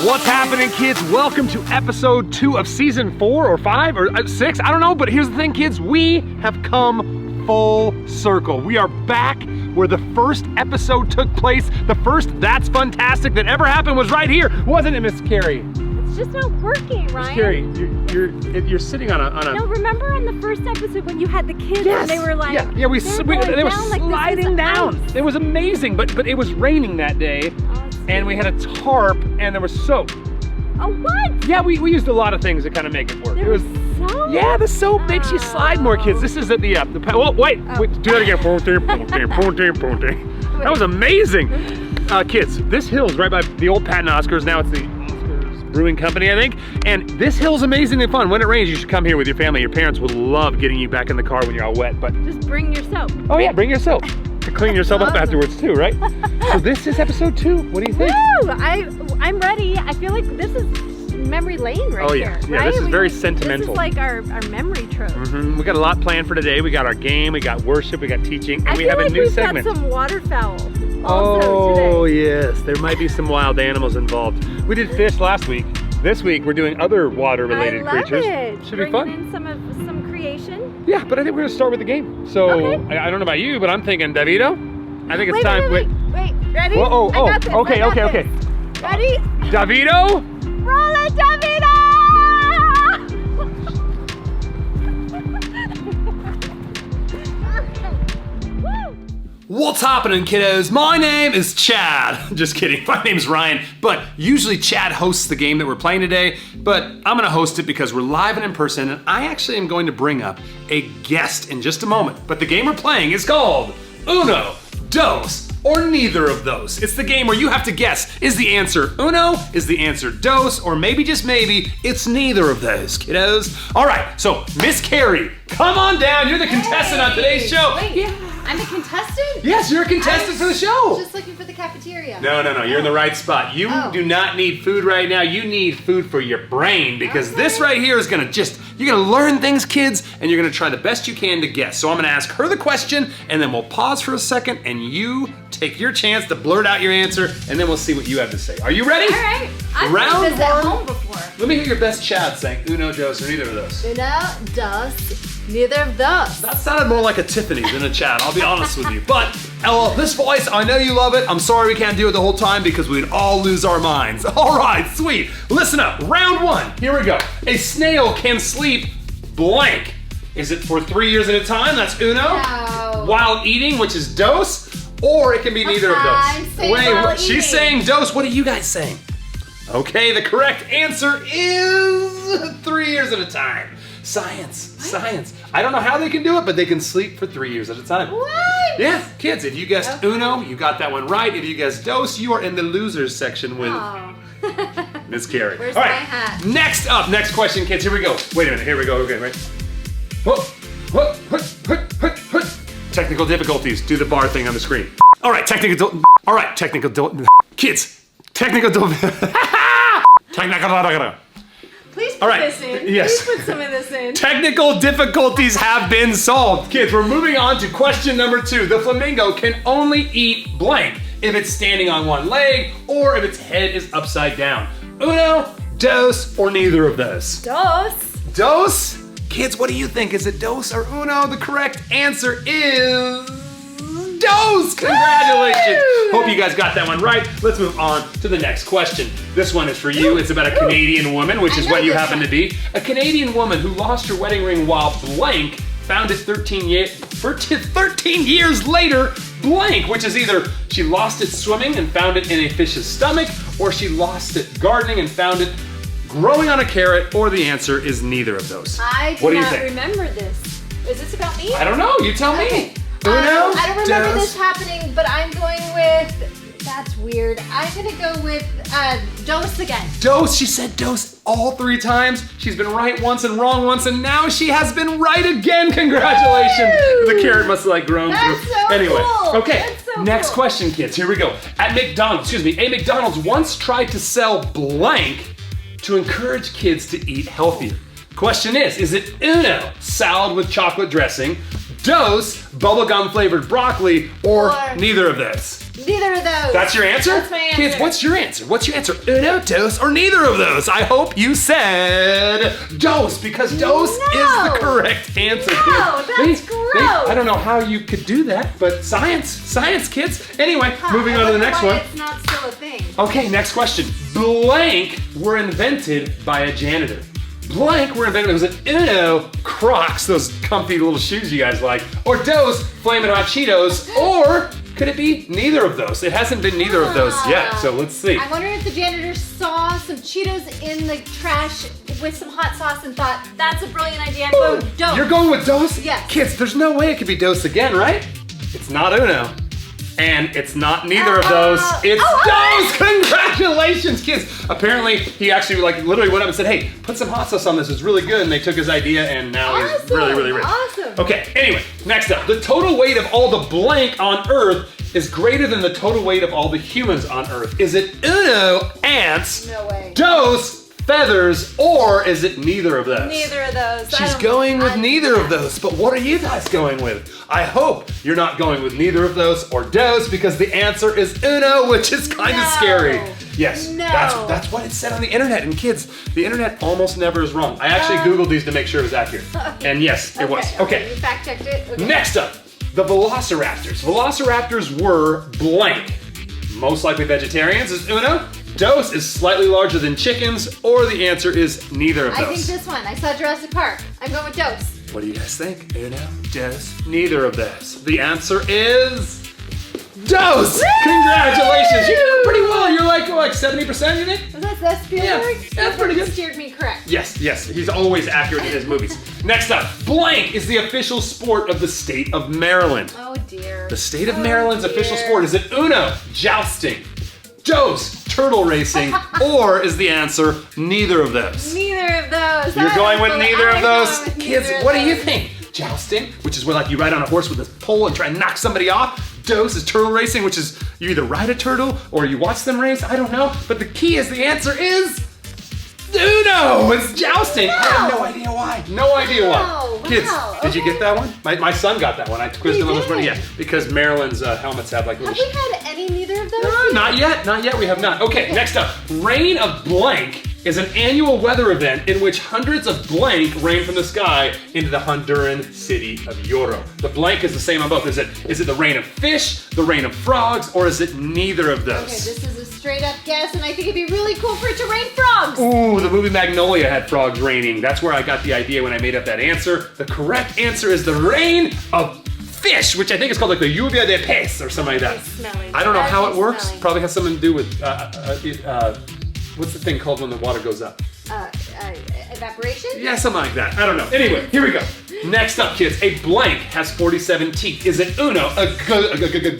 What's happening, kids? Welcome to episode 2 of season 4 or 5 or 6, I don't know, but here's the thing, kids, we have come full circle. We are back where the first episode took place. The first That's Fantastic that ever happened was right here, wasn't it, Miss Carrie? It's just not working, Ryan. Carrie, you're sitting on a... No, remember on the first episode when you had the kids Yes. and they were like... Yeah, they were sliding down. It was amazing, but it was raining that day, and we had a tarp, and there was soap. Oh, what? Yeah, we used a lot of things to kind of make it work. There was soap? Yeah, the soap makes you slide more, kids. This is at the wait, do that again. That was amazing. Kids, this hill's right by the old Pat and Oscars. Now it's the Oscars Brewing Company, I think. And this hill's amazingly fun. When it rains, you should come here with your family. Your parents would love getting you back in the car when you're all wet. But just bring your soap. Oh yeah, bring your soap. To clean yourself up afterwards too, right? So this is episode 2. What do you think? Woo! I'm ready. I feel like this is memory lane right here. Yeah, right? this is very sentimental. This is like our memory trove. We got a lot planned for today. We got our game, we got worship, we got teaching, and we have a new segment. I feel like we've got some waterfowl Oh today. yes, there might be some wild animals involved. We did fish last week. This week we're doing other water-related creatures. Should be fun. In some creation. Yeah, but I think we're gonna start with the game. So okay. I don't know about you, but I'm thinking, Davito, I think it's time. Wait, ready? Whoa, I got this, okay. Ready? Davito? Roll it, Davito! What's happening, kiddos? My name is Chad. Just kidding, my name's Ryan, but usually Chad hosts the game that we're playing today, but I'm gonna host it because we're live and in person, and I actually am going to bring up a guest in just a moment. But the game we're playing is called Uno, Dos, or neither of those. It's the game where you have to guess, is the answer uno, is the answer dos, or maybe just maybe, it's neither of those, kiddos. All right, so Miss Carrie, come on down. You're the contestant on today's show. Wait, yeah. I'm a contestant? Yes, you're a contestant for the show. Just looking for the cafeteria. No, you're in the right spot. You do not need food right now. You need food for your brain because this right here is gonna you're gonna learn things, kids, and you're gonna try the best you can to guess. So I'm gonna ask her the question, and then we'll pause for a second, and you take your chance to blurt out your answer, and then we'll see what you have to say. Are you ready? All right. I've Round played this at one. home before. Let me hear your best Chad saying uno, dos, or neither of those. Uno, dos, neither of those. That sounded more like a Tiffany than a Chad, I'll be honest with you. But, this voice, I know you love it. I'm sorry we can't do it the whole time because we'd all lose our minds. All right, sweet. Listen up, round 1, here we go. A snail can sleep blank. Is it for 3 years at a time? That's uno. No. While eating, which is dos, or it can be neither of I'm those. saying while eating. She's saying dos. What are you guys saying? Okay, the correct answer is 3 years at a time. Science. I don't know how they can do it, but they can sleep for 3 years at a time. What? Yeah, kids, if you guessed uno, you got that one right. If you guessed dos, you are in the losers section with Miss Carrie. Where's All right, my hat? next question, kids. Here we go. Wait a minute, here we go. Okay, right. What? Technical difficulties. Do the bar thing on the screen. All right, kids. Technical. Please put All right. this in. Yes. Please put some of this in. Technical difficulties have been solved. Kids, we're moving on to question number 2. The flamingo can only eat blank if it's standing on one leg or if its head is upside down. Uno, dos, or neither of those. Dos. Dos? Kids, what do you think? Is it dos or uno? The correct answer is dos. Congratulations. Woo! Hope you guys got that one right. Let's move on to the next question. This one is for you. It's about a Canadian woman, which is what you happen to be. A Canadian woman who lost her wedding ring while blank found it 13 years later blank, which is either she lost it swimming and found it in a fish's stomach, or she lost it gardening and found it growing on a carrot, or the answer is neither of those. I do not remember this. Is this about me? I don't know. You tell me. Uno, I don't remember dos. this happening, but I'm going with, that's weird. I'm gonna go with dos again. Dos, she said dos all 3 times. She's been right once and wrong once, and now she has been right again. Congratulations. Woo! The carrot must have like grown That's through. so Anyway, cool. okay, That's so next cool. question, kids. Here we go. A McDonald's once tried to sell blank to encourage kids to eat healthier. Question is it uno, salad with chocolate dressing, dos, bubblegum flavored broccoli, or neither of those? Neither of those. That's your answer? That's my answer. Kids, what's your answer? What's your answer? Uno, dos, or neither of those? I hope you said dos, because dos is the correct answer. No, kids. that's gross. I don't know how you could do that, but science, kids. Anyway, moving on to the next one. It's not still a thing. Okay, next question. Blank were invented by a janitor. Blank were invented, was it Uno, Crocs, those comfy little shoes you guys like, or dos, Flamin' Hot Cheetos, or could it be neither of those? It hasn't been neither of those yet, so let's see. I wonder if the janitor saw some Cheetos in the trash with some hot sauce and thought, that's a brilliant idea, I'm going with dos. You're going with dos? Yes. Kids, there's no way it could be dos again, right? It's not Uno. And it's not neither of those. It's dos! Congratulations, kids! Apparently, he actually literally went up and said, hey, put some hot sauce on this, it's really good. And they took his idea and now he's really, really rich. Awesome. Okay, anyway, next up. The total weight of all the blank on Earth is greater than the total weight of all the humans on Earth. Is it Uno, ants, No way. dos, feathers, or is it neither of those? Neither of those. She's going with neither of those, but what are you guys going with? I hope you're not going with neither of those or dos, because the answer is Uno, which is kind of scary. Yes, No. that's what it said on the internet. And kids, the internet almost never is wrong. I actually Googled these to make sure it was accurate. And yes, it was. Okay. You fact checked it? Okay. Next up, the velociraptors. Velociraptors were blank. Most likely vegetarians is Uno. Dos is slightly larger than chickens, or the answer is neither of those. I think this one. I saw Jurassic Park. I'm going with dos. What do you guys think? Uno, dos, neither of those. The answer is dos. Congratulations, you're doing pretty well. You're like 70%, you think? Was that Spielberg? Yeah, that's pretty good. Steered me correct. Yes, he's always accurate in his movies. Next up, blank is the official sport of the state of Maryland. Oh dear. The state of Maryland's official sport, is it Uno, jousting, dos, turtle racing, or is the answer neither of those? Neither of those. You're going with neither of those? I'm going with Kids, neither of what do you those. think? Jousting, which is where you ride on a horse with a pole and try and knock somebody off. Dos is turtle racing, which is you either ride a turtle or you watch them race. I don't know. But the key is the answer is Uno. It's jousting. I have no idea why. No idea why. Wow, Kids, wow, did you get that one? My son got that one. I quizzed him on this one. did? Yeah, because Maryland's helmets have little. Have we had any neither of those? No, not yet. Not yet. We have not. Okay, next up. Rain of Blank is an annual weather event in which hundreds of blank rain from the sky into the Honduran city of Yoro. The blank is the same on both. Is it the rain of fish, the rain of frogs, or is it neither of those? Okay, this is a straight up guess, and I think it'd be really cool for it to rain frogs. Ooh, the movie Magnolia had frogs raining. That's where I got the idea when I made up that answer. The correct answer is the rain of fish, which I think is called the lluvia de pez or something like that. Smelly. I don't know how it That's works. smelly. Probably has something to do with what's the thing called when the water goes up? Evaporation? Yeah, something like that. I don't know. Anyway, here we go. Next up, kids. A blank has 47 teeth. Is it Uno, a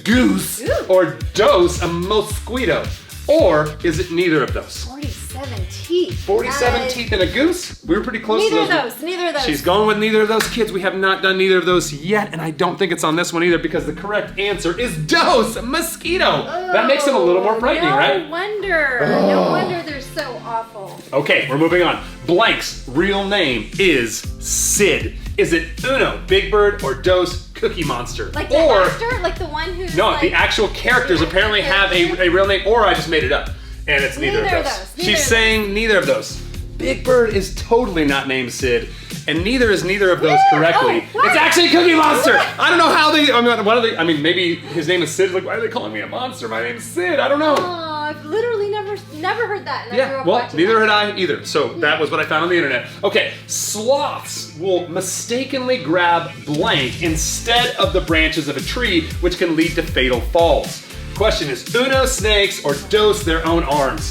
goose, Ooh. or dos, a mosquito? Or is it neither of those? 47 teeth. 47 teeth and a goose? We were pretty close Neither to of those. Neither of those. She's going with neither of those. Kids, we have not done neither of those yet, and I don't think it's on this one either because the correct answer is dos, mosquito. That makes it a little more frightening, right? No wonder. No wonder they're so awful. Okay, we're moving on. Blank's real name is Sid. Is it Uno, Big Bird, or dos, Cookie Monster? Like the actor? Like the one who's No, like, the actual characters the apparently have character? a real name, or I just made it up. And it's neither of those. Neither She's of saying neither of those. Big Bird is totally not named Sid, and neither is neither of those correctly. Oh, what? It's actually Cookie Monster. I don't know how they. I mean, what are they? I mean, maybe his name is Sid. Like, why are they calling me a monster? My name's Sid. I don't know. Oh, I've literally never heard that. And I grew Yeah, up well, watching neither that. had I either. So that was what I found on the internet. Okay, sloths will mistakenly grab blank instead of the branches of a tree, which can lead to fatal falls. Question is, Uno snakes or dos their own arms?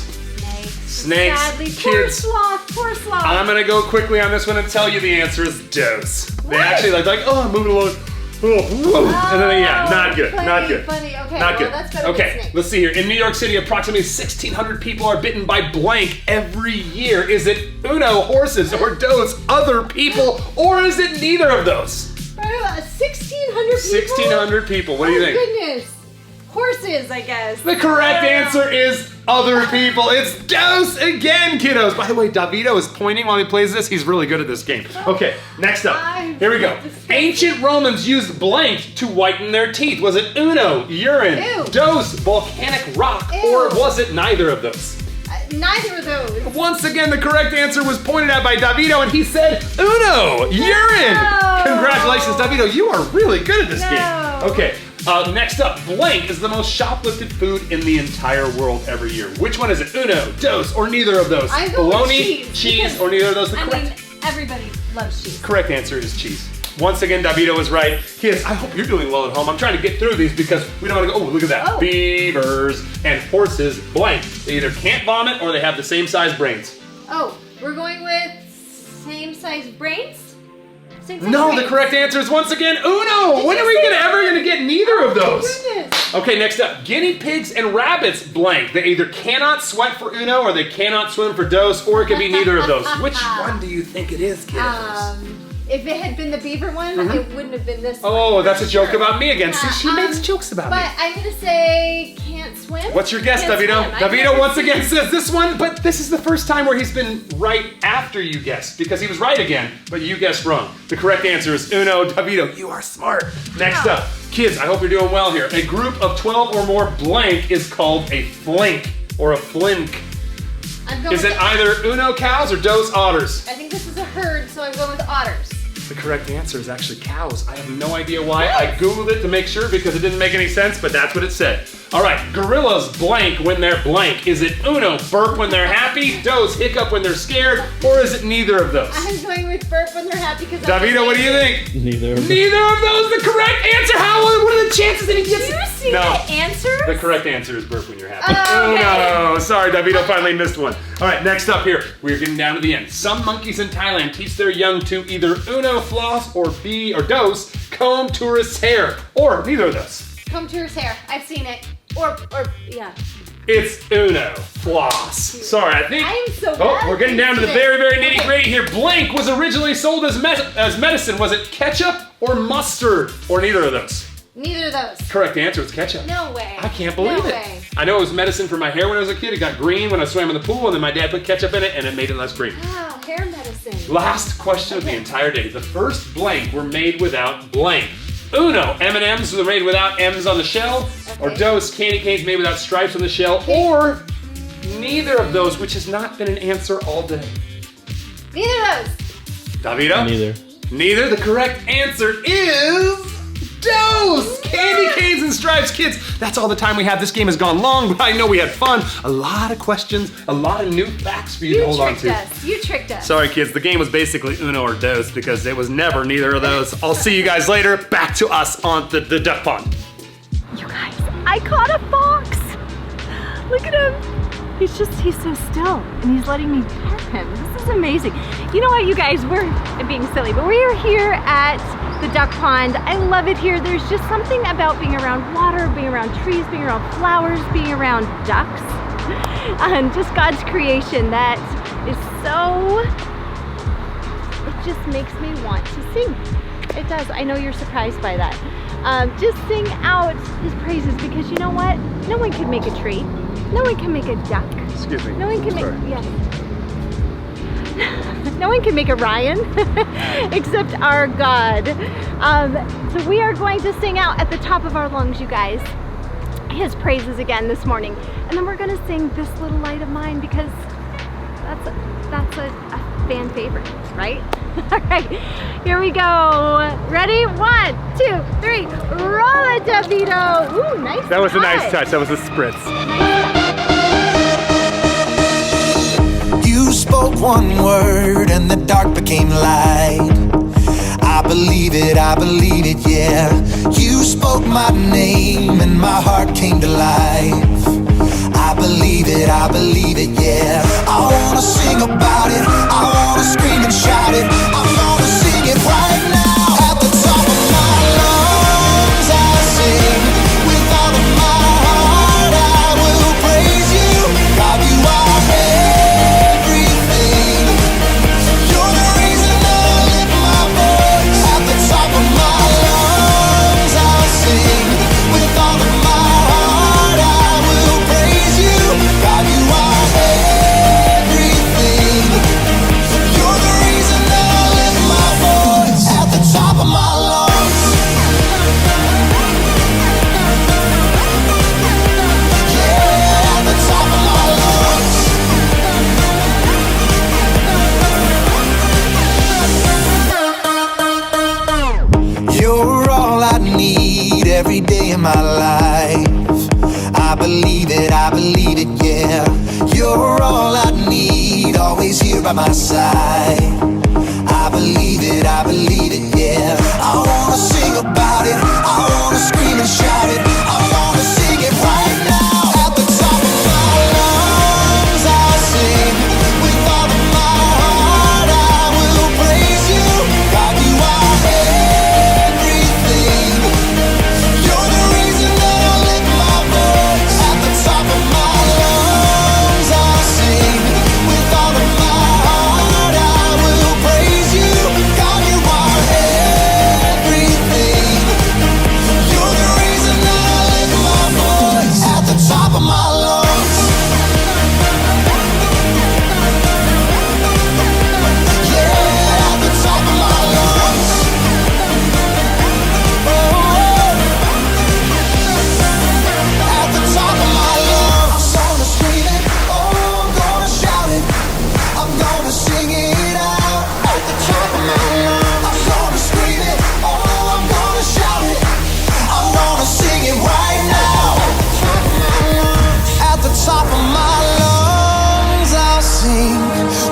Snakes, Sadly, kids. poor sloth, poor sloth. I'm gonna go quickly on this one and tell you the answer is dos. They What? actually like, oh, I'm moving along. Oh, whoa. And then, yeah, not good, funny, not good. funny. Okay, Not well, good. that's better Okay, than snakes. let's see here. In New York City, approximately 1,600 people are bitten by blank every year. Is it Uno, horses, or dos, other people, or is it neither of those? 1,600 people? 1,600 people. What do you think? Oh, goodness. horses, I guess. The correct answer is other people. It's Dose again, kiddos. By the way, Davito is pointing while he plays this. He's really good at this game. Okay, next up. Here we go. Ancient Romans used blank to whiten their teeth. Was it uno, urine, Ew. dos, volcanic rock, Ew. or was it neither of those? Neither of those. Once again, the correct answer was pointed at by Davito, and he said uno, urine. Congratulations, Davito. You are really good at this game. Okay. Next up, blank is the most shoplifted food in the entire world every year. Which one is it? Uno, dos, or neither of those? I'm going Bologna, with cheese, or neither of those? The correct, everybody loves cheese. correct answer is cheese. Once again, Davito is right. Kids, I hope you're doing well at home. I'm trying to get through these because we don't want to go, oh, look at that. Oh. Beavers and horses, blank. They either can't vomit or they have the same size brains. Oh, we're going with same size brains? Same size No, brains. the correct answer is once again uno. When are we ever gonna get neither of those? Goodness. Okay, next up, guinea pigs and rabbits blank. They either cannot sweat for uno or they cannot swim for dos, or it could be neither of those. Which one do you think it is, kiddos? If it had been the beaver one, it wouldn't have been this one. Oh, that's a joke Sure. about me again. See, she Yeah, makes jokes about me. But I'm gonna say can't swim. What's your guess, Can't Davito? swim. I've Davito never once seen- again says this one, but this is the first time where he's been right after you guessed, because he was right again, but you guessed wrong. The correct answer is uno. Davito, you are smart. Next up, kids, I hope you're doing well here. A group of 12 or more blank is called a flink or a flink. I'm going Is with it either uno cows or dos otters? I think this is a herd, so I'm going with otters. The correct answer is actually cows. I have no idea why. I Googled it to make sure because it didn't make any sense, but that's what it said. All right, gorillas blank when they're blank. Is it uno, burp when they're happy, dos, hiccup when they're scared, or is it neither of those? I'm going with burp when they're happy because Davito, what do you think? Neither of them. Neither of those the correct answer. How? What are the chances that he gets Do you see No. the answers? The correct answer is burp when you're happy. Oh, okay. No, sorry, Davito finally missed one. All right, next up here, we're getting down to the end. Some monkeys in Thailand teach their young to either uno floss or B or dos comb tourists' hair, or neither of those. Comb to his hair. I've seen it. Yeah. It's uno floss. Sorry, I think. I am so Oh, bad we're getting at down to the today. very, very nitty gritty here. Blank was originally sold as medicine. Was it ketchup or mustard, or neither of those? Neither of those. Correct answer, it's ketchup. No way. I can't believe no it. Way. I know it was medicine for my hair when I was a kid. It got green when I swam in the pool, and then my dad put ketchup in it, and it made it less green. Wow, hair medicine. Last question of the entire day. The first blank were made without blank. Uno, M&M's were made without M's on the shell, or Okay. dos, candy canes made without stripes on the shell, or neither of those, which has not been an answer all day. Neither of those. Davida? Neither. Neither. The correct answer is dos! Candy canes and stripes, kids. That's all the time we have. This game has gone long, but I know we had fun. A lot of questions, a lot of new facts for you to You hold on tricked to. us. You tricked us. Sorry, kids. The game was basically uno or dos because it was never neither of those. I'll see you guys later. Back to us on the duck pond. You guys, I caught a fox. Look at him. He's so still and he's letting me pet him. This is amazing. You know what, you guys, I'm being silly, but we are here at the duck pond. I love it here. There's just something about being around water, being around trees, being around flowers, being around ducks, and just God's creation that is so, it just makes me want to sing. It does. I know you're surprised by that. Just sing out his praises because you know what? No one can make a tree. No one can make a duck. Excuse me. No one can make, Sorry. yes. No one can make a Ryan except our God. So we are going to sing out at the top of our lungs, you guys, his praises again this morning. And then we're gonna sing This Little Light of Mine because that's a fan favorite, right? All right, here we go. Ready? 1, 2, 3. Roll it, Davito. Ooh, nice. That was a nice touch. That was a spritz. You spoke one word and the dark became light. I believe it, yeah. You spoke my name and my heart came to life. I believe it, yeah. I wanna sing about it, I wanna scream and shout it. I'm gonna sing it right now. At the top of my lungs I sing. With all of my heart I will praise you. God, you are everything. You're the reason I lift my voice. At the top of my lungs I'll sing. With all of my heart yeah. You're all I need, always here by my side. I believe it, yeah. I wanna sing about it, I wanna scream and shout it, I wanna sing it right now. At the top of my lungs I'll sing, with all of my heart I will praise you. God, you are everything. You're the reason that I lift my voice. At the top of my lungs I'll sing, with all of my heart I will praise you. God, you are everything. You're the reason that I lift my voice. At the top of my lungs. Yeah, at the top of my lungs. At the top of my lungs. I'm gonna scream it, oh, I'm gonna shout it, I'm gonna sing it out. At the top of my lungs. I'm gonna scream it, oh, I'm gonna shout it, I'm gonna sing it right now. At the top of my lungs I'll sing,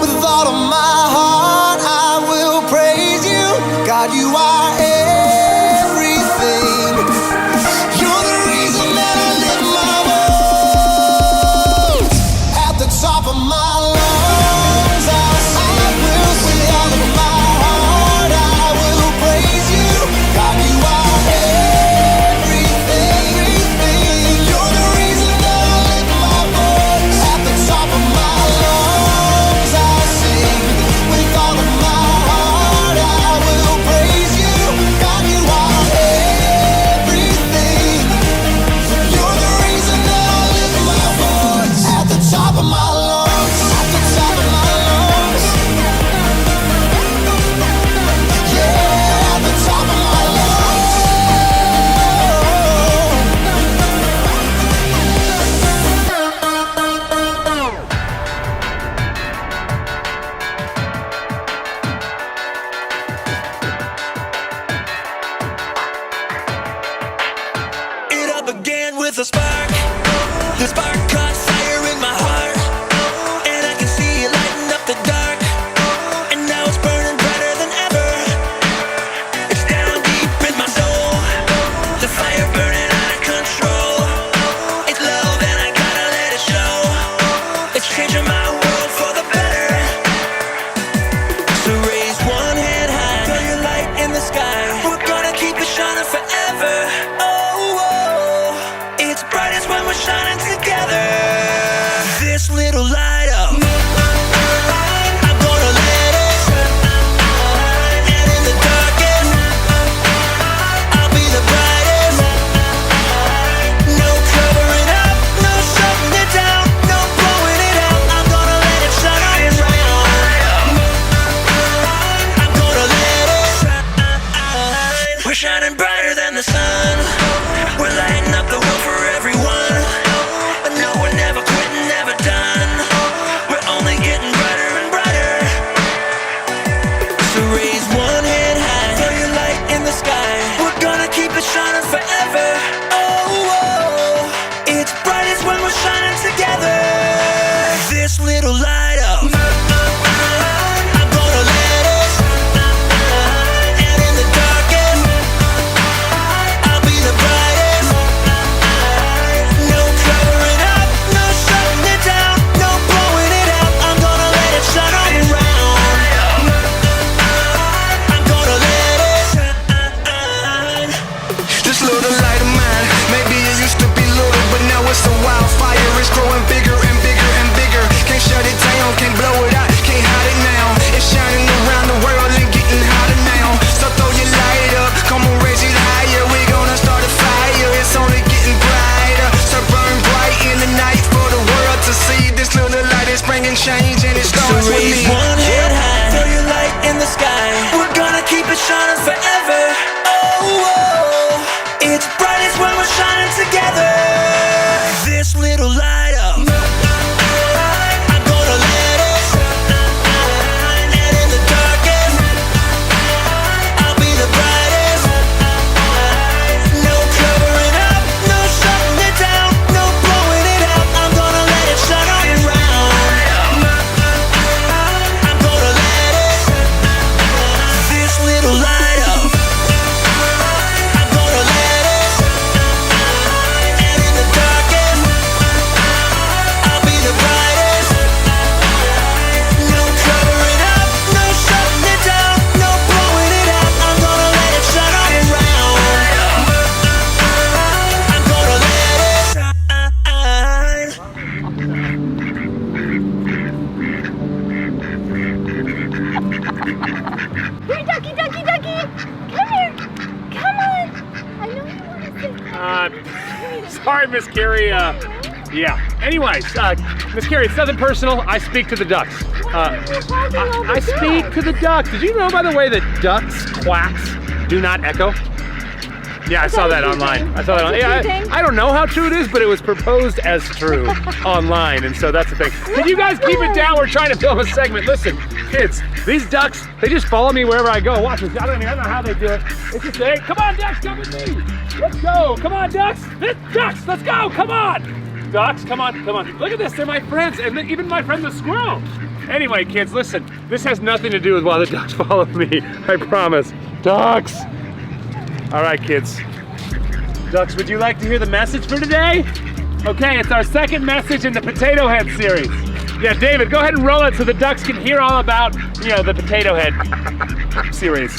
with all of my heart I will praise you. God, you are everything. You're the reason that I lift my voice. At the top of my lungs I'll sing, with all of my heart I will praise you. God, you are everything. You're the reason that I lift my voice. At the top of my lungs I'll sing, with all of my heart I will praise you. God, you are everything. You're the reason that I lift my voice. At the top of my lungs. At the top of my lungs. Yeah, at the top of my lungs. It all began with a spark. The spark caught fire in my heart, and I can see it lighting up the dark. And now it's burning brighter than ever. It's down deep in my soul. The fire burning out of control. It's love and I gotta let it show. It's changing my world for the better. So raise one hand high, throw your light in the sky. We're gonna keep it shining forever. Oh, oh. It's brightest when we're shining together. This little light up, I'm gonna let it shine. And in the darkest, I'll be the brightest. No covering up, no shutting it down, no blowing it out. I'm gonna let it shine bright. I'm gonna let it shine. We're shining brighter than the sun. We're lighting up the world for everyone. But no, we're never quitting, never done. We're only getting brighter and brighter. So raise one hand high, throw your light in the sky. We're gonna keep it shining forever. Oh, oh. It's brightest when we're shining together. This little light up, I'm gonna let it shine. And in the darkest, I'll be the brightest. No covering up, no shutting it down, no blowing it out. I'm gonna let it shine all around. I'm gonna let it shine. This little light of mine, maybe it used to be little, but now it's a wildfire. It's growing bigger and bigger and bigger. Can't shut it down, can't blow it out, can't hide it now. It's shining around the world and getting hotter now. So throw your light up, come on, raise it higher. We're gonna start a fire, it's only getting brighter. So burn bright in the night for the world to see. This little light is bringing change and it So starts with raise me. one hand high, throw your light in the sky. We're gonna keep it shining forever. Oh, oh. It's brightest when we're shining together. This little light up, I'm gonna let it shine. And in the darkest, I'll be the brightest. No covering up, no shutting it down, no blowing it out. I'm gonna let it shine sorry, Miss Carrie. Yeah. Anyways, Miss Carrie, it's nothing personal. I speak to the ducks. I speak to the ducks. Did you know, by the way, that ducks' quacks do not echo? Yeah, I saw that online. I don't know how true it is, but it was proposed as true online, and so that's the thing. Can you guys keep it down? We're trying to film a segment. Listen, kids, these ducks, they just follow me wherever I go. Watch this. I don't know how they do it. It's just, hey, come on, ducks, come with me. Let's go. Come on, ducks. Ducks, let's go. Come on. Ducks, come on. Look at this. They're my friends, and even my friend the squirrel. Anyway, kids, listen. This has nothing to do with why the ducks follow me. I promise. Ducks. All right, kids. Ducks, would you like to hear the message for today? Okay, it's our second message in the Potato Head series. Yeah, David, go ahead and roll it so the ducks can hear all about, the Potato Head series.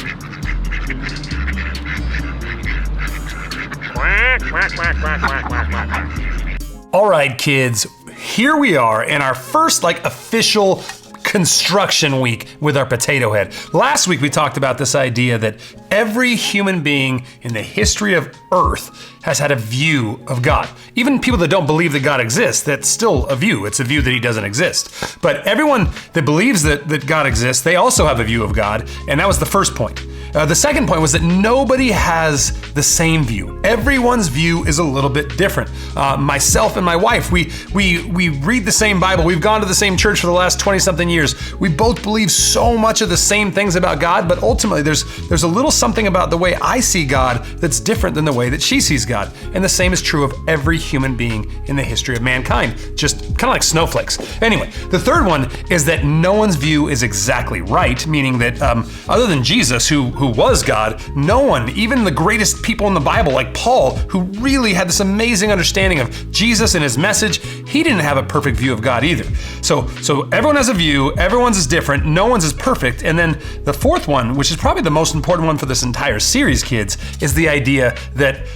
Quack, quack, quack, quack, quack, quack, quack. All right, kids, here we are in our first, official construction week with our Potato Head. Last week we talked about this idea that every human being in the history of Earth has had a view of God. Even people that don't believe that God exists, that's still a view. It's a view that he doesn't exist. But everyone that believes that God exists, they also have a view of God, and that was the first point. The second point was that nobody has the same view. Everyone's view is a little bit different. Myself and my wife, we read the same Bible. We've gone to the same church for the last 20-something years. We both believe so much of the same things about God, but ultimately there's a little something about the way I see God that's different than the way that she sees God. And the same is true of every human being in the history of mankind, just kind of like snowflakes. Anyway, the third one is that no one's view is exactly right, meaning that other than Jesus, who was God, no one, even the greatest people in the Bible, like Paul, who really had this amazing understanding of Jesus and his message, he didn't have a perfect view of God either. So everyone has a view, everyone's is different, no one's is perfect. And then the fourth one, which is probably the most important one for this entire series, kids, is the idea that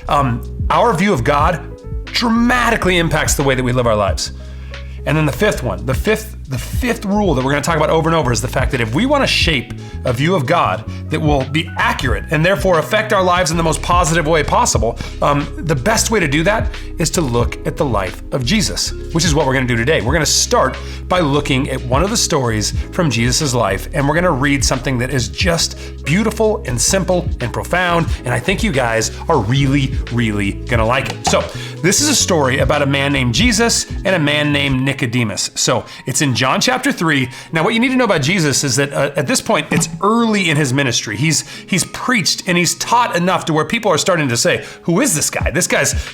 our view of God dramatically impacts the way that we live our lives. And then the fifth one, the fifth rule that we're going to talk about over and over is the fact that if we want to shape a view of God that will be accurate and therefore affect our lives in the most positive way possible, the best way to do that is to look at the life of Jesus, which is what we're going to do today. We're going to start by looking at one of the stories from Jesus' life, and we're going to read something that is just beautiful and simple and profound, and I think you guys are really, really going to like it. So this is a story about a man named Jesus and a man named Nicodemus. So it's in John chapter 3. Now, what you need to know about Jesus is that at this point, it's early in his ministry. He's preached and he's taught enough to where people are starting to say, who is this guy?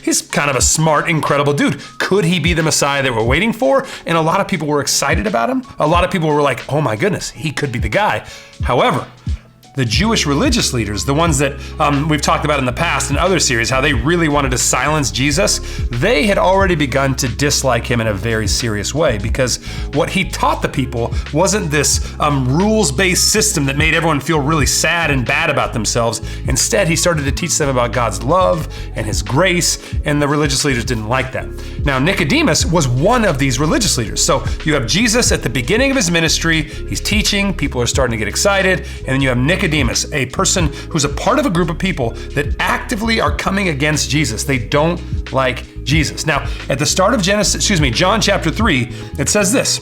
He's kind of a smart, incredible dude. Could he be the Messiah that we're waiting for? And a lot of people were excited about him. A lot of people were like, oh my goodness, he could be the guy. However, the Jewish religious leaders, the ones that we've talked about in the past in other series, how they really wanted to silence Jesus, they had already begun to dislike him in a very serious way, because what he taught the people wasn't this rules-based system that made everyone feel really sad and bad about themselves. Instead, he started to teach them about God's love and his grace, and the religious leaders didn't like that. Now, Nicodemus was one of these religious leaders. So you have Jesus at the beginning of his ministry, he's teaching, people are starting to get excited, and then you have Nicodemus, a person who's a part of a group of people that actively are coming against Jesus. They don't like Jesus. Now, at the start of John chapter 3, it says this.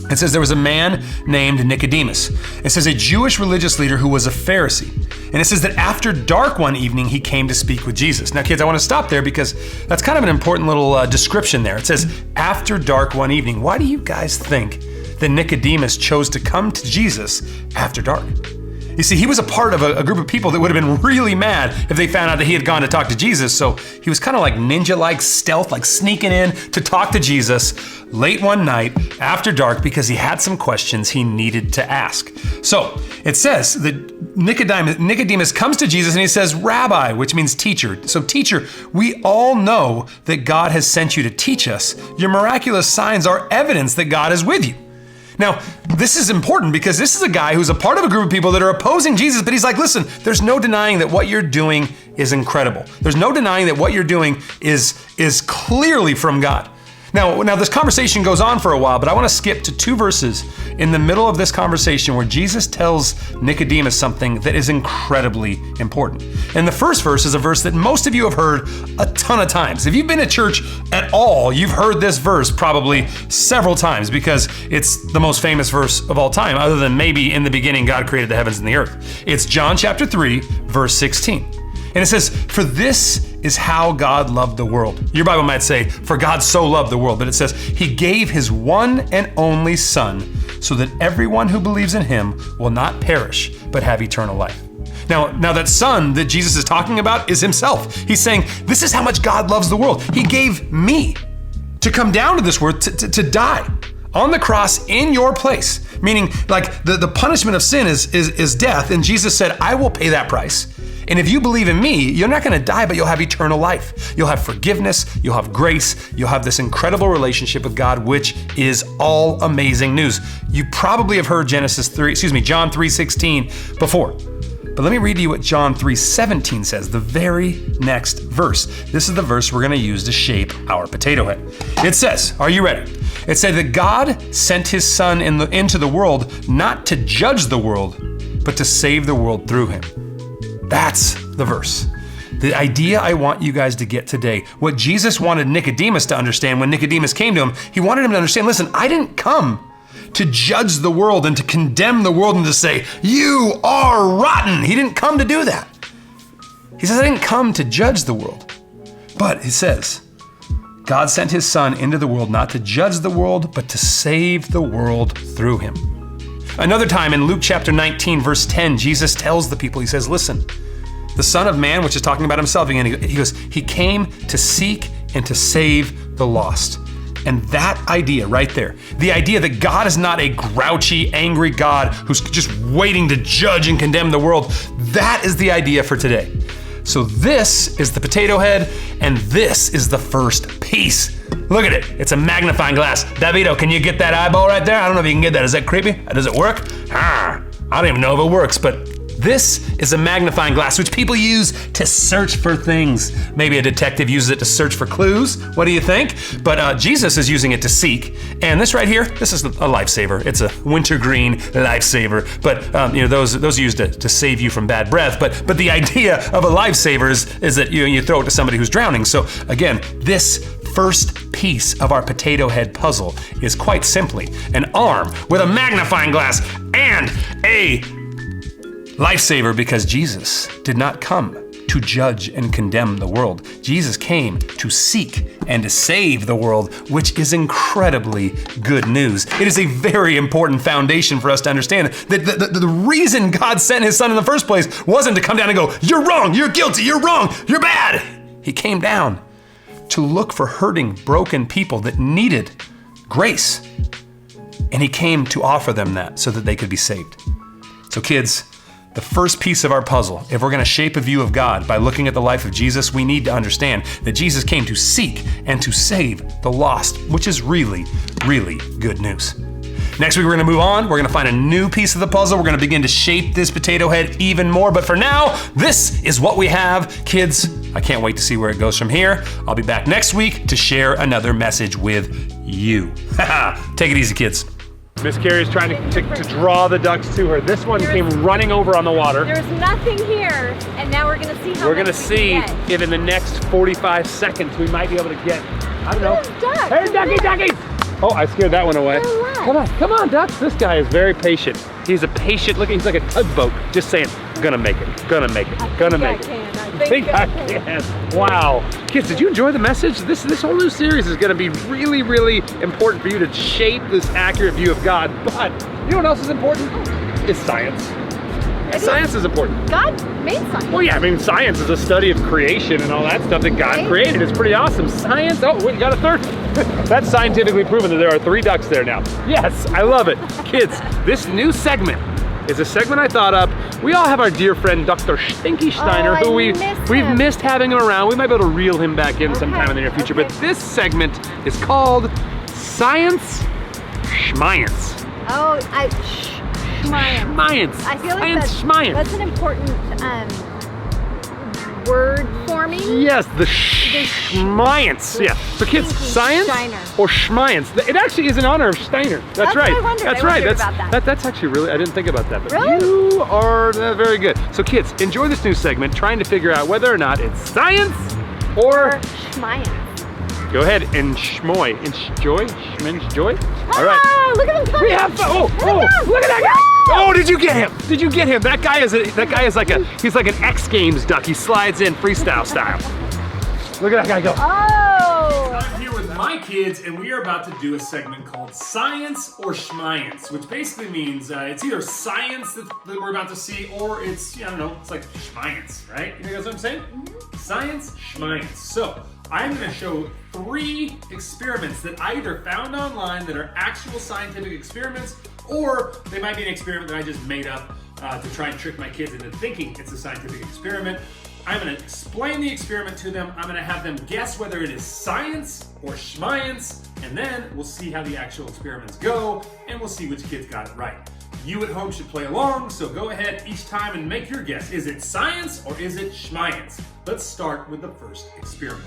It says there was a man named Nicodemus. It says a Jewish religious leader who was a Pharisee. And it says that after dark one evening, he came to speak with Jesus. Now, kids, I want to stop there because that's kind of an important little description there. It says after dark one evening. Why do you guys think that Nicodemus chose to come to Jesus after dark? You see, he was a part of a group of people that would have been really mad if they found out that he had gone to talk to Jesus. So he was kind of like ninja-like stealth, like sneaking in to talk to Jesus late one night after dark because he had some questions he needed to ask. So it says that Nicodemus comes to Jesus and he says, Rabbi, which means teacher. So teacher, we all know that God has sent you to teach us. Your miraculous signs are evidence that God is with you. Now, this is important because this is a guy who's a part of a group of people that are opposing Jesus, but he's like, listen, there's no denying that what you're doing is incredible. There's no denying that what you're doing is clearly from God. Now this conversation goes on for a while, but I want to skip to 2 verses in the middle of this conversation where Jesus tells Nicodemus something that is incredibly important. And the first verse is a verse that most of you have heard a ton of times. If you've been to church at all, you've heard this verse probably several times because it's the most famous verse of all time, other than maybe in the beginning God created the heavens and the earth. It's John chapter 3, verse 16. And it says, "For this is how God loved the world." Your Bible might say, "For God so loved the world," but it says, "He gave his one and only Son so that everyone who believes in him will not perish, but have eternal life." Now that Son that Jesus is talking about is himself. He's saying, this is how much God loves the world. He gave me to come down to this world to die on the cross in your place. Meaning, like, the punishment of sin is death, and Jesus said, I will pay that price. And if you believe in me, you're not gonna die, but you'll have eternal life. You'll have forgiveness, you'll have grace, you'll have this incredible relationship with God, which is all amazing news. You probably have heard John 3:16 before. But let me read to you what John 3:17 says, the very next verse. This is the verse we're gonna use to shape our potato head. It says, are you ready? It said that God sent his Son into the world not to judge the world, but to save the world through him. That's the verse. The idea I want you guys to get today, what Jesus wanted Nicodemus to understand when Nicodemus came to him, he wanted him to understand, listen, I didn't come to judge the world and to condemn the world and to say, you are rotten. He didn't come to do that. He says, I didn't come to judge the world. But he says, God sent his Son into the world not to judge the world, but to save the world through him. Another time in Luke chapter 19, verse 10, Jesus tells the people, he says, listen, the Son of Man, which is talking about himself again, he goes, he came to seek and to save the lost. And that idea right there, the idea that God is not a grouchy, angry God who's just waiting to judge and condemn the world, that is the idea for today. So this is the potato head, and this is the first piece. Look at it, it's a magnifying glass. Davito, can you get that eyeball right there? I don't know if you can get that, is that creepy? Does it work? I don't even know if it works, but this is a magnifying glass, which people use to search for things. Maybe a detective uses it to search for clues. What do you think? But Jesus is using it to seek. And this right here, this is a lifesaver. It's a wintergreen lifesaver. But those are used to save you from bad breath. But the idea of a lifesaver is that you throw it to somebody who's drowning. So again, this first piece of our potato head puzzle is quite simply an arm with a magnifying glass and a lifesaver, because Jesus did not come to judge and condemn the world. Jesus came to seek and to save the world, which is incredibly good news. It is a very important foundation for us to understand that the reason God sent his Son in the first place wasn't to come down and go, you're wrong, you're guilty, you're wrong, you're bad. He came down to look for hurting, broken people that needed grace. And he came to offer them that so that they could be saved. So kids, the first piece of our puzzle, if we're gonna shape a view of God by looking at the life of Jesus, we need to understand that Jesus came to seek and to save the lost, which is really, really good news. Next week, we're gonna move on. We're gonna find a new piece of the puzzle. We're gonna begin to shape this potato head even more. But for now, this is what we have. Kids, I can't wait to see where it goes from here. I'll be back next week to share another message with you. Take it easy, kids. Miss Carrie is trying to draw the ducks to her. This one came running over on the water. There's nothing here, and now we're gonna see how We're gonna see if in the next 45 seconds we might be able to get, I don't know. Duck. Hey, ducky! Oh, I scared that one away. Come on, ducks. This guy is very patient. He's a patient, he's like a tugboat, just saying, gonna make it. I think I can. Wow. Kids, did you enjoy the message? This whole new series is gonna be really, really important for you to shape this accurate view of God. But you know what else is important? It's science. Science is important. God made science. Well, yeah, I mean, science is a study of creation and all that stuff that God created. It's pretty awesome. Science, oh, wait, you got a third? That's scientifically proven that there are 3 ducks there now. Yes, I love it. Kids, this new segment is a segment I thought up. We all have our dear friend, Dr. Stinky Steiner, who we've missed having him around. We might be able to reel him back in sometime in the near future. But this segment is called Science Schmience. Oh, Schmience. Schmience. I feel like that's an important word forming. Yes, the schmience. Yeah. So kids, science Steiner. or schmience. It actually is in honor of Steiner. That's That's right. what I wondered. That's I right. wondered That's about that. that's actually really. I didn't think about that. But Really? you are very good. So kids, enjoy this new segment, trying to figure out whether or not it's science or. Schmiance. Go ahead and schmoy. Enjoy. Schmenjoy. All right. Ah, look at him. We have fun. Oh, look at that guy. Oh, did you get him? Did you get him? That guy is he's like an X Games duck. He slides in freestyle style. Look at that guy go. Oh. I'm here with my kids, and we are about to do a segment called Science or Schmiance, which basically means it's either science that we're about to see, or it's, I don't know, it's like schmiance, right? You know what I'm saying? Science, schmiance. So, I'm going to show 3 experiments that I either found online that are actual scientific experiments, or they might be an experiment that I just made up to try and trick my kids into thinking it's a scientific experiment. I'm going to explain the experiment to them. I'm going to have them guess whether it is science or schmiance, and then we'll see how the actual experiments go, and we'll see which kids got it right. You at home should play along, so go ahead each time and make your guess. Is it science or is it schmiance? Let's start with the first experiment.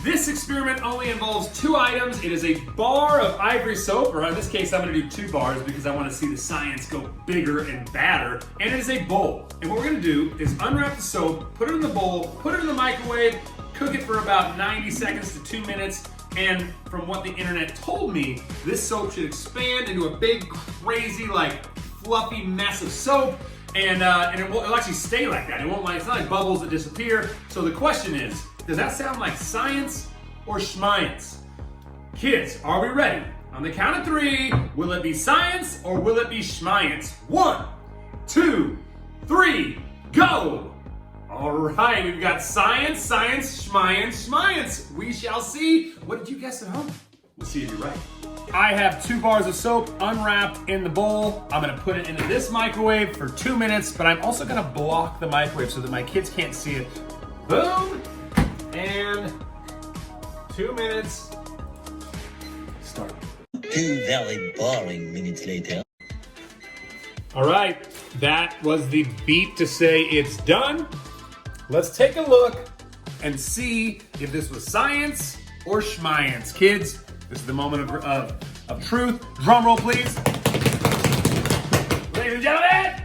This experiment only involves 2 items. It is a bar of ivory soap, or in this case, I'm gonna do 2 bars because I wanna see the science go bigger and badder. And it is a bowl. And what we're gonna do is unwrap the soap, put it in the bowl, put it in the microwave, cook it for about 90 seconds to 2 minutes. And from what the internet told me, this soap should expand into a big, crazy, like fluffy mess of soap. And it'll actually stay like that. It won't it's not like bubbles that disappear. So the question is, does that sound like science or schmiance? Kids, are we ready? On the count of 3, will it be science or will it be schmiance? 1, 2, 3, go! All right, we've got science, science, schmiance, schmiance. We shall see. What did you guess at home? We'll see if you're right. I have 2 bars of soap unwrapped in the bowl. I'm gonna put it into this microwave for 2 minutes, but I'm also gonna block the microwave so that my kids can't see it. Boom, and 2 minutes, start. 2 very boring minutes later. All right, that was the beep to say it's done. Let's take a look and see if this was science or schmiance. Kids, this is the moment of truth. Drum roll, please. Ladies and gentlemen.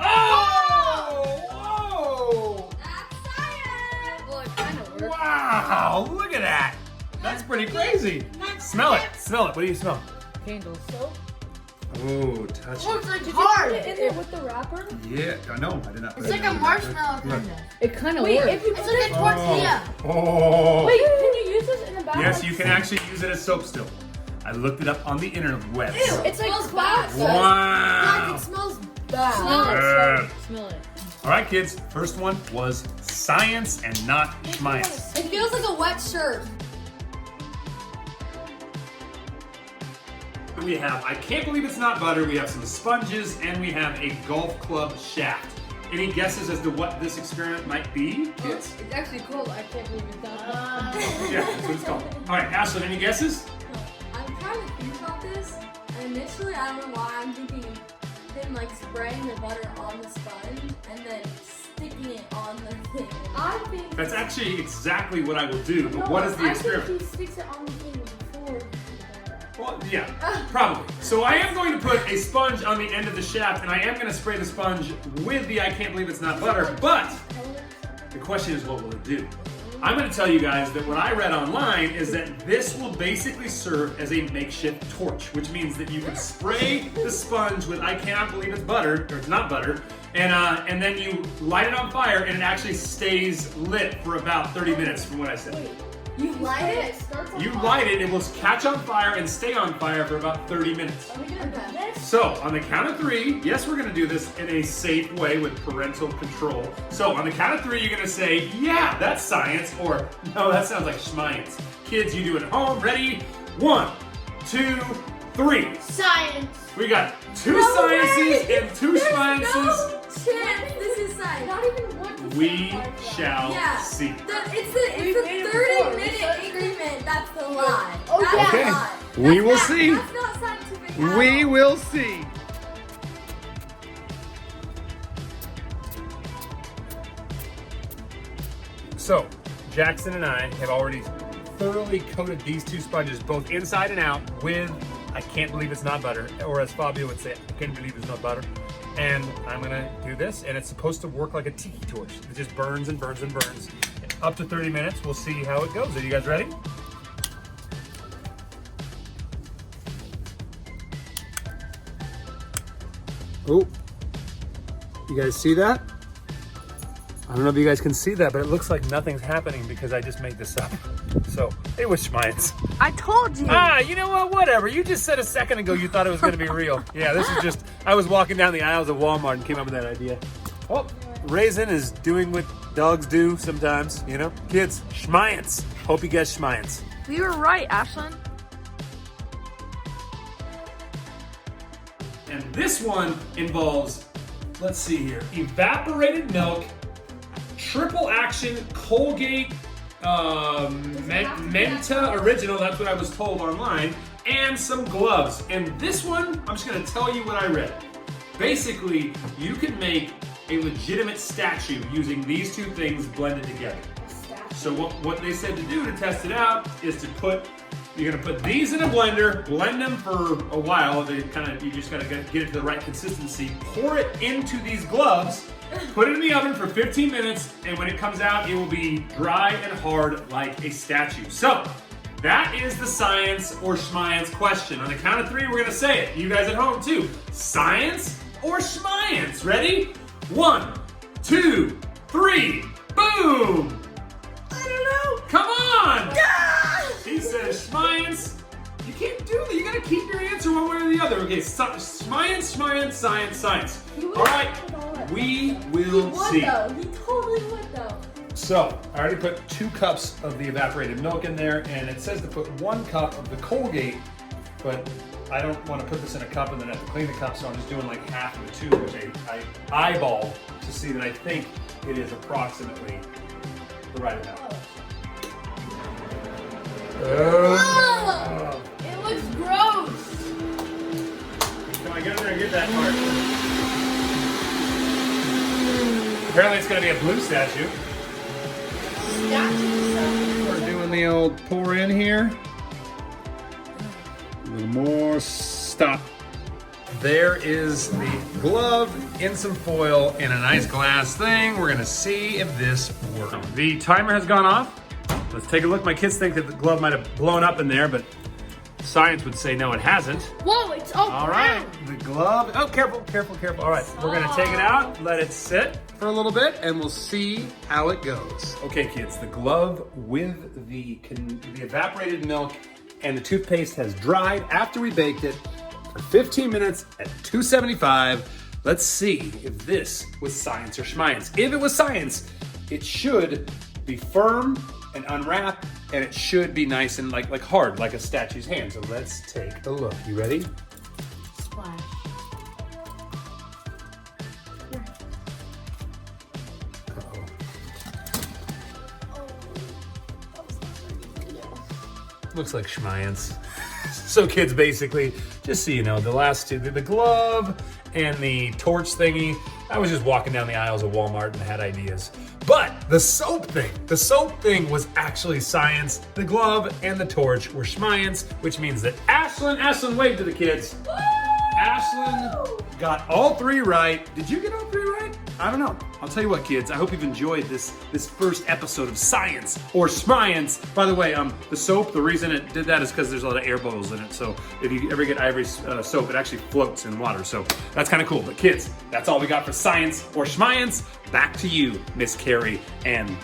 Oh! Whoa! That's science. Well, it kind of works. Wow, look at that. That's pretty crazy. Smell it. Smell it. What do you smell? Candle soap. Oh, touch it. Looks like Did you hard. put it in there with the wrapper? Yeah, no, I did not. It's like a marshmallow kind of. It kind of works. If you It's put like a tortilla. Oh. Wait, can you use this in a bath? Yes, you can actually use it as soap still. I looked it up on the interwebs. It's like Smells cloud bad. soap. Wow. It smells Bad. Uh, Smell it. All right, kids. First one was science and not schmiance. It feels like a wet shirt. We have, I can't believe it's not butter. We have some sponges and we have a golf club shaft. Any guesses as to what this experiment might be, kids? It's actually cold. I can't believe it's not. Yeah, that's what it's called. All right, Ashlyn, any guesses? I'm trying to think about this, and initially I don't know why I'm thinking him like spraying the butter on the sponge and then sticking it on the thing. I think. That's actually exactly what I will do. But what is the experiment? I think he sticks it on the thing before. Well, yeah, probably. So I am going to put a sponge on the end of the shaft, and I am going to spray the sponge with the I can't believe it's not butter, but the question is, what will it do? I'm going to tell you guys that what I read online is that this will basically serve as a makeshift torch, which means that you can spray the sponge with I cannot believe it's butter, or it's not butter, and then you light it on fire, and it actually stays lit for about 30 minutes from what I said. You light it? You light it, it will catch on fire and stay on fire for about 30 minutes. Are we gonna do this? So, on the count of 3, yes, we're gonna do this in a safe way with parental control. So, on the count of 3, you're gonna say, yeah, that's science, or no, that sounds like schmiance. Kids, you do it at home. Ready? 1, 2, 3. Science. We got 2 sciences and 2 schmiances. No chance. This is science. Not even what to We say like that. shall Yeah. see. It's the made it before. 30-minute increment. That's the lie. Oh, That's yeah. the Okay. lie. We will That's see. That's not scientific. at We all. will see. So, Jackson and I have already thoroughly coated these two sponges, both inside and out, with, I can't believe it's not butter, or as Fabio would say, I can't believe it's not butter. And I'm gonna do this, and it's supposed to work like a tiki torch. It just burns and burns and burns. Up to 30 minutes, we'll see how it goes. Are you guys ready? Oh, you guys see that? I don't know if you guys can see that, but it looks like nothing's happening because I just made this up. So, it was schmines. I told you. Ah, you know what? Whatever. You just said a second ago you thought it was going to be real. Yeah, this is just, I was walking down the aisles of Walmart and came up with that idea. Oh, Raisin is doing what dogs do sometimes, you know? Kids, schmiance. Hope you guys schmiance. You were right, Ashlyn. And this one involves, let's see here, evaporated milk, triple action Colgate Menta Original, that's what I was told online, and some gloves. And this one, I'm just gonna tell you what I read. Basically, you can make a legitimate statue using these two things blended together. So what they said to do to test it out is to you're gonna put these in a blender, blend them for a while. You just gotta get it to the right consistency. Pour it into these gloves, put it in the oven for 15 minutes, and when it comes out, it will be dry and hard like a statue. So that is the science or schmiance question. On the count of 3, we're gonna say it. You guys at home too. Science or schmiance? Ready? 1, 2, 3. Boom! I don't know. Come on! He says schmiance. You can't do that. You gotta keep your answer one way or the other. Okay, schmiance, science. All right, we will see. He totally would though. So, I already put 2 cups of the evaporated milk in there, and it says to put 1 cup of the Colgate, but I don't want to put this in a cup and then have to clean the cup, so I'm just doing like half of the 2, which I eyeball to see that I think it is approximately the right amount. Oh, it looks gross. Come on, get in there and get that part. Apparently it's going to be a blue statue. We're doing the old pour in here. A little more. Stop. There is the glove in some foil in a nice glass thing. We're going to see if this works. The timer has gone off. Let's take a look. My kids think that the glove might have blown up in there, but science would say no, it hasn't. Whoa, it's all All right, the glove. Oh, careful. All right, we're gonna take it out, let it sit for a little bit, and we'll see how it goes. Okay, kids, the glove with the evaporated milk and the toothpaste has dried after we baked it for 15 minutes at 275. Let's see if this was science or schmiance. If it was science, it should be firm and unwrap, and it should be nice and like hard, like a statue's hand. So let's take a look. You ready? Splash. Uh-oh. Looks like schmiance. So kids, basically, just so you know, the last 2, the glove and the torch thingy, I was just walking down the aisles of Walmart and had ideas. But the soap thing was actually science. The glove and the torch were schmiance, which means that Ashlyn, wave to the kids. Woo! Ashlyn got all 3 right. Did you get all 3 right? I don't know. I'll tell you what, kids. I hope you've enjoyed this first episode of Science or Schmiance. By the way, the soap, the reason it did that is because there's a lot of air bubbles in it. So if you ever get Ivory soap, it actually floats in water. So that's kind of cool. But kids, that's all we got for Science or Schmiance. Back to you, Miss Carrie and...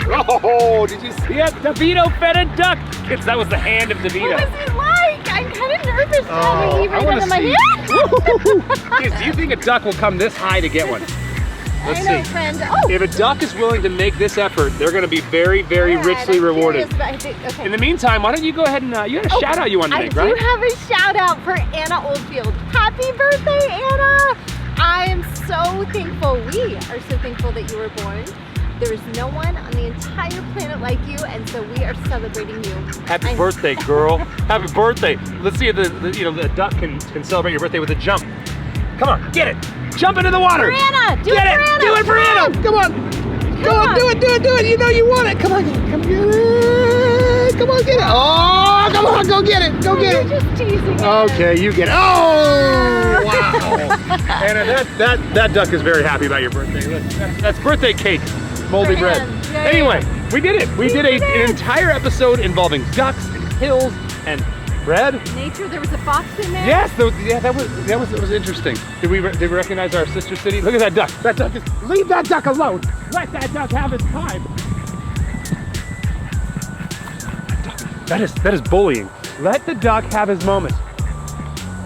Oh, did you see it? DeVito fed a duck. Kids, that was the hand of DeVito. What was it like? I'm kind of nervous having you I right want under my to hand. see. Kids, do you think a duck will come this high to get one? Let's I know, see. friend. Oh. If a duck is willing to make this effort, they're going to be very, very Yeah, richly I'm rewarded. curious, but I think, okay. In the meantime, why don't you go ahead and you had a shout out you wanted to make, right? I do have a shout out for Anna Oldfield. Happy birthday, Anna! I am so thankful. We are so thankful that you were born. There is no one on the entire planet like you, and so we are celebrating you. Happy birthday, girl! Happy birthday! Let's see if the duck can celebrate your birthday with a jump. Come on, get it! Jump into the water. Brianna, do it Get for it. Anna. Do it for Anna. Come on. Go on. Do it. Do it. Do it. You know you want it. Come on. Come get it. Come on, get it. Oh, come on. Go get it. Go get it. You're just teasing it. Okay, you get it. Oh, wow. Anna, that duck is very happy about your birthday. Look, that's birthday cake, moldy For bread. him. Yeah, Anyway, we did it. We did did an it. entire episode involving ducks and hills and bread. Nature, there was a fox in there. Yes, that was interesting. Did we recognize our sister city? Look at that duck. That duck is. Leave that duck alone. Let that duck have his time. That is bullying. Let the duck have his moment.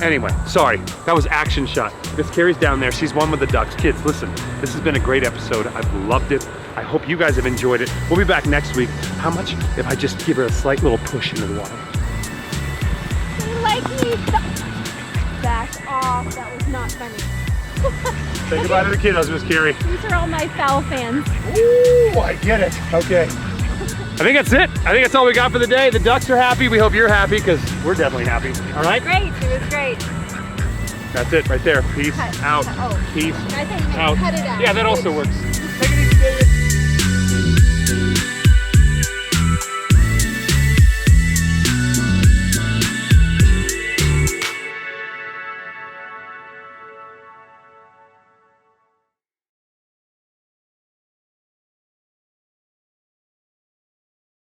Anyway, sorry, that was action shot. Miss Carrie's down there. She's one with the ducks. Kids, listen, this has been a great episode. I've loved it. I hope you guys have enjoyed it. We'll be back next week. How much if I just give her a slight little push into the water? They like me. Back off. That was not funny. Say goodbye to the kiddos, Miss Carrie. These are all my foul fans. Ooh, I get it. Okay. I think that's it. I think that's all we got for the day. The ducks are happy. We hope you're happy because we're definitely happy. All right? Great. It was great. That's it right there. Peace Cut. out. Oh. Peace I think maybe out. cut it out. Yeah, that also works. Take it easy, David.